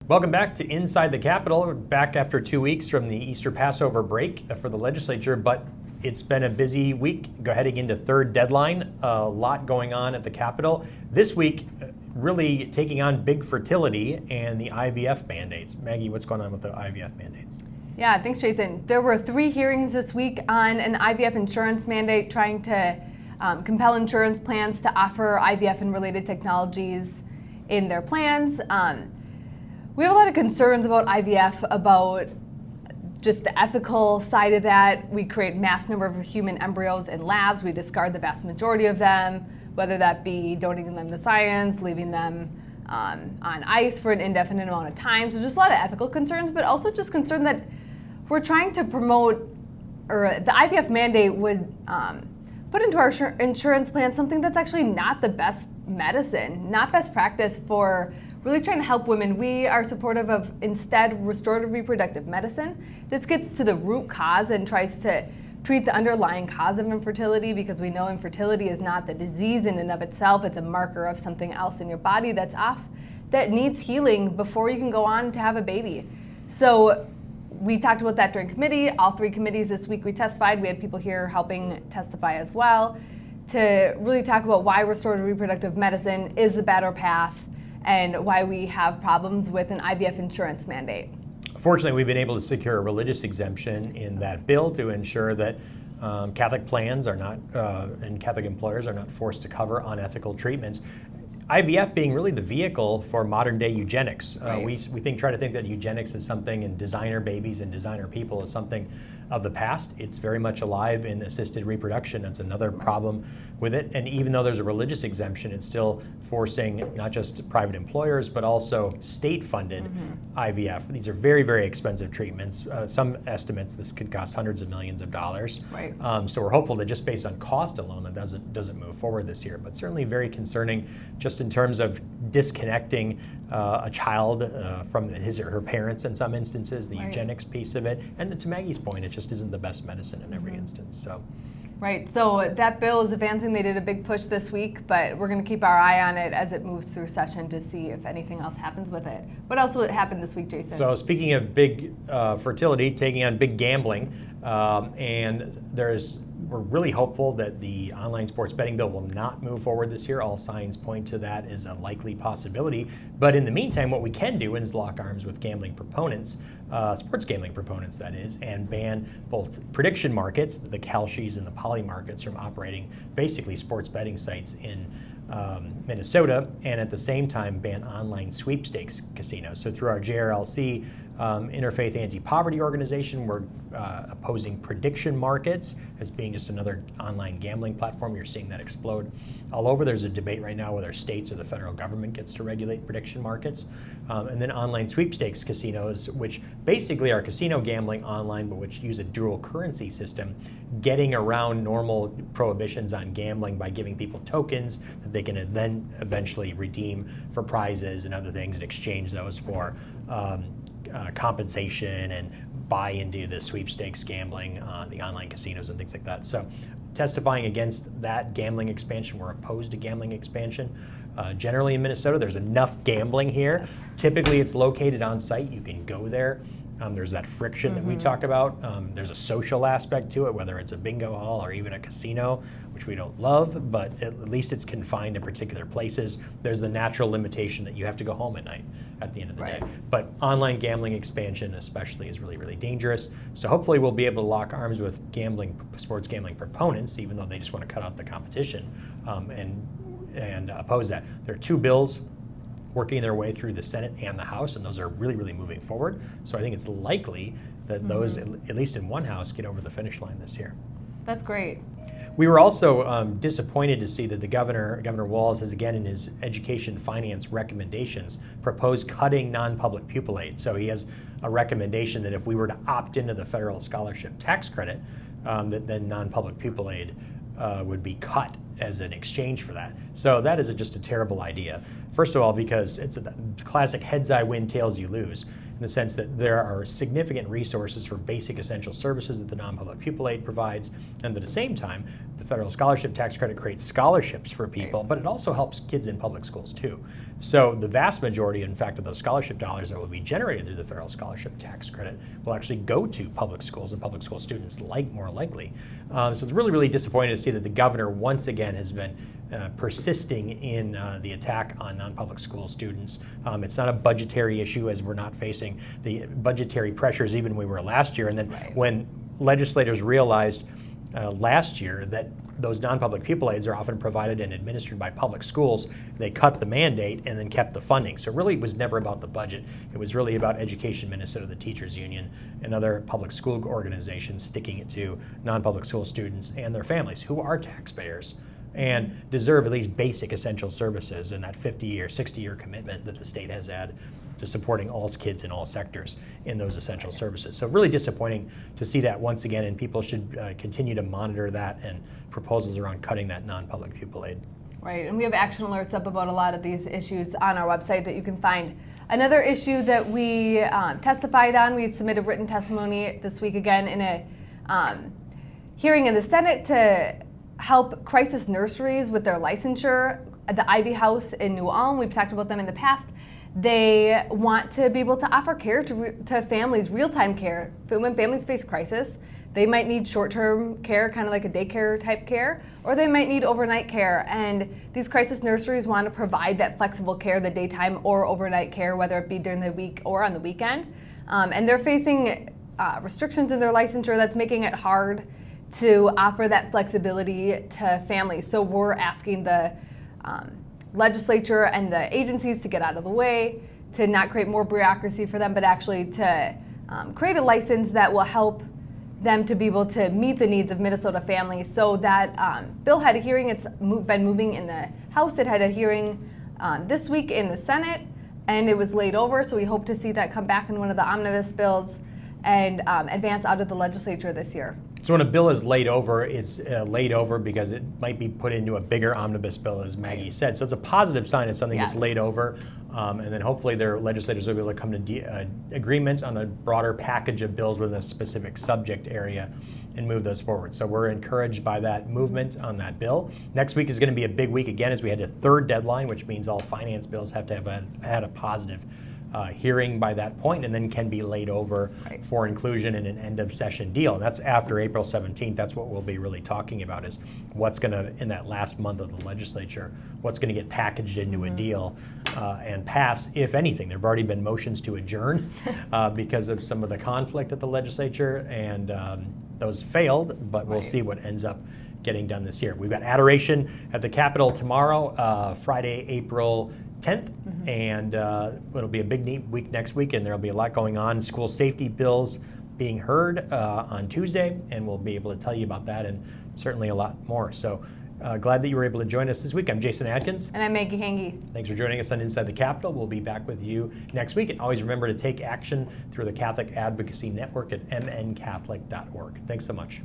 Welcome back to Inside the Capitol. We're back after 2 weeks from the Easter Passover break for the legislature, but it's been a busy week heading into third deadline. A lot going on at the Capitol. This week, really taking on big fertility and the IVF mandates. Maggie, what's going on with the IVF mandates? Yeah, thanks, Jason. There were 3 hearings this week on an IVF insurance mandate trying to compel insurance plans to offer IVF and related technologies in their plans. We have a lot of concerns about IVF, about just the ethical side of that. We create mass number of human embryos in labs. We discard the vast majority of them, whether that be donating them to science, leaving them on ice for an indefinite amount of time. So just a lot of ethical concerns, but also just concern that we're trying to promote, or the IVF mandate would put into our insurance plan something that's actually not the best medicine, not best practice for really trying to help women. We are supportive of instead restorative reproductive medicine. This gets to the root cause and tries to treat the underlying cause of infertility, because we know infertility is not the disease in and of itself. It's a marker of something else in your body that's off, that needs healing before you can go on to have a baby. So we talked about that during committee. All 3 committees this week we testified. We had people here helping testify as well to really talk about why restorative reproductive medicine is the better path and why we have problems with an IVF insurance mandate. Fortunately, we've been able to secure a religious exemption in that bill to ensure that Catholic plans are not, and Catholic employers are not forced to cover unethical treatments. IVF being really the vehicle for modern day eugenics. Right. We try to think that eugenics is something, and designer babies and designer people is something of the past. It's very much alive in assisted reproduction. That's another problem with it. And even though there's a religious exemption, it's still forcing not just private employers, but also state-funded IVF. These are very, very expensive treatments. Some estimates this could cost hundreds of millions of dollars. Right. So we're hopeful that just based on cost alone, that doesn't move forward this year. But certainly very concerning, just in terms of disconnecting a child from his or her parents in some instances, the eugenics piece of it. And to Maggie's point, it just isn't the best medicine in every instance. So. Right, so that bill is advancing. They did a big push this week, but we're going to keep our eye on it as it moves through session to see if anything else happens with it. What else will happen this week, Jason? So speaking of big fertility, taking on big gambling, and we're really hopeful that the online sports betting bill will not move forward this year. All signs point to that as a likely possibility. But in the meantime, what we can do is lock arms with gambling proponents, sports gambling proponents that is, and ban both prediction markets, the Kalshis and the Poly markets, from operating basically sports betting sites in Minnesota, and at the same time ban online sweepstakes casinos. So through our JRLC Interfaith Anti-Poverty Organization, we're opposing prediction markets as being just another online gambling platform. You're seeing that explode all over. There's a debate right now whether states or the federal government gets to regulate prediction markets. And then online sweepstakes casinos, which basically are casino gambling online, but which use a dual currency system, getting around normal prohibitions on gambling by giving people tokens that they can then eventually redeem for prizes and other things and exchange those for compensation and buy into the sweepstakes gambling on the online casinos and things like that. So testifying against that gambling expansion. We're opposed to gambling expansion. Generally in Minnesota, there's enough gambling here. Yes. Typically it's located on site. You can go there. There's that friction that we talk about. There's a social aspect to it, whether it's a bingo hall or even a casino, which we don't love, but at least it's confined to particular places. There's the natural limitation that you have to go home at night at the end of the day. But online gambling expansion especially is really, really dangerous. So hopefully we'll be able to lock arms with sports gambling proponents, even though they just want to cut out the competition and oppose that. There are 2 bills working their way through the Senate and the House, and those are really, really moving forward. So I think it's likely that those, at least in one house, get over the finish line this year. That's great. We were also disappointed to see that the Governor Walz, has again in his education finance recommendations proposed cutting non-public pupil aid. So he has a recommendation that if we were to opt into the federal scholarship tax credit, that then non-public pupil aid would be cut as an exchange for that. So that is just a terrible idea. First of all, because it's a classic heads I win, tails you lose. in the sense that there are significant resources for basic essential services that the non-public pupil aid provides, and at the same time, the federal scholarship tax credit creates scholarships for people, but it also helps kids in public schools too. So the vast majority, in fact, of those scholarship dollars that will be generated through the federal scholarship tax credit will actually go to public schools and public school students, more likely. So it's really, really disappointing to see that the governor once again has been persisting in the attack on non-public school students. It's not a budgetary issue, as we're not facing the budgetary pressures even we were last year. And then when legislators realized last year that those non-public pupil aids are often provided and administered by public schools, they cut the mandate and then kept the funding. So really it was never about the budget. It was really about Education Minnesota, the teachers union, and other public school organizations sticking it to non-public school students and their families who are taxpayers and deserve at least basic essential services and that 50-year, 60-year commitment that the state has had to supporting all kids in all sectors in those essential services. So really disappointing to see that once again, and people should continue to monitor that and proposals around cutting that non-public pupil aid. Right, and we have action alerts up about a lot of these issues on our website that you can find. Another issue that we testified on, we submitted written testimony this week again in a hearing in the Senate to help crisis nurseries with their licensure. The Ivy House in New Ulm, we've talked about them in the past. They want to be able to offer care to families, real-time care. When families face crisis, they might need short-term care, kind of like a daycare type care, or they might need overnight care. And these crisis nurseries want to provide that flexible care, the daytime or overnight care, whether it be during the week or on the weekend. And they're facing restrictions in their licensure that's making it hard to offer that flexibility to families. So we're asking the legislature and the agencies to get out of the way, to not create more bureaucracy for them, but actually to create a license that will help them to be able to meet the needs of Minnesota families. So that bill had a hearing. It's been moving in the House. It had a hearing this week in the Senate, and it was laid over. So we hope to see that come back in one of the omnibus bills and advance out of the legislature this year. So when a bill is laid over, it's laid over because it might be put into a bigger omnibus bill, as Maggie said. So it's a positive sign if something gets laid over, and then hopefully their legislators will be able to come to agreement on a broader package of bills within a specific subject area and move those forward. So we're encouraged by that movement on that bill. Next week is going to be a big week again, as we had a third deadline, which means all finance bills have to have had a positive hearing by that point, and then can be laid over for inclusion in an end of session deal. And that's after April 17th. That's what we'll be really talking about, is what's going to, in that last month of the legislature, what's going to get packaged into a deal and pass, if anything. There have already been motions to adjourn because of some of the conflict at the legislature, and those failed, but we'll see what ends up getting done this year. We've got adoration at the Capitol tomorrow, Friday, April 10th, and it'll be a big neat week next week, and there'll be a lot going on. School safety bills being heard on Tuesday, and we'll be able to tell you about that and certainly a lot more. So glad that you were able to join us this week. I'm Jason Adkins. And I'm Maggie Hange. Thanks for joining us on Inside the Capitol. We'll be back with you next week. And always remember to take action through the Catholic Advocacy Network at mncatholic.org. Thanks so much.